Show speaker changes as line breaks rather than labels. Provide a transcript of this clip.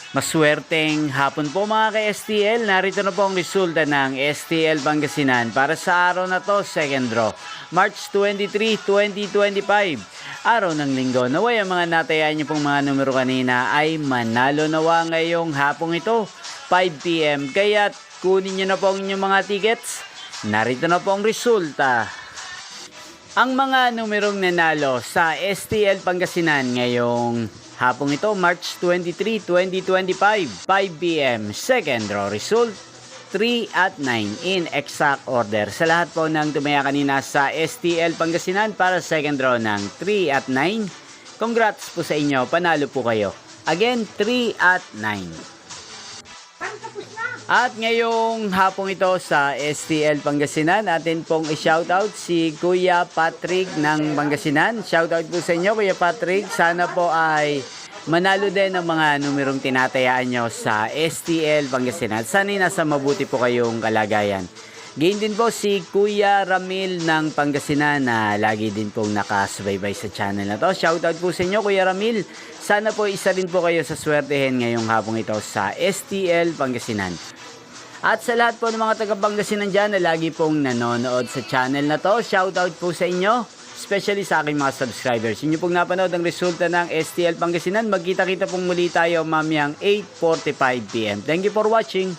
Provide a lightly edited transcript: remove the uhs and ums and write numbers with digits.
Maswerteng hapon po mga ka-STL. Narito na po ang resulta ng STL Pangasinan para sa araw na to, second draw. March 23, 2025. Araw ng linggo. Naway ang mga natayaan niyo pong mga numero kanina ay manalo nawa ngayong hapong ito, 5 p.m. Kaya't kunin niyo na po ang inyong mga tickets. Narito na po ang resulta. Ang mga numerong nanalo sa STL Pangasinan ngayong hapong ito, March 23, 2025, 5 p.m. Second draw result, 3 at 9 in exact order. Sa lahat po ng tumaya kanina sa STL Pangasinan para second draw ng 3 at 9, congrats po sa inyo, panalo po kayo. Again, 3 at 9. At ngayong hapong ito sa STL Pangasinan, atin pong i-shoutout si Kuya Patrick ng Pangasinan. Shoutout po sa inyo, Kuya Patrick. Sana po ay manalo din ang mga numerong tinatayaan nyo sa STL Pangasinan. Sana'y nasa mabuti po kayong kalagayan. Gain din po si Kuya Ramil ng Pangasinan na lagi din pong nakasubaybay sa channel na to. Shoutout po sa inyo, Kuya Ramil. Sana po isa rin po kayo sa swertehin ngayong hapong ito sa STL Pangasinan. At sa lahat po ng mga taga-Pangasinan dyan na lagi pong nanonood sa channel na to, shoutout po sa inyo, especially sa aking mga subscribers. Inyo pong napanood ang resulta ng STL Pangasinan. Magkita-kita pong muli tayo mamayang 8:45 p.m. Thank you for watching.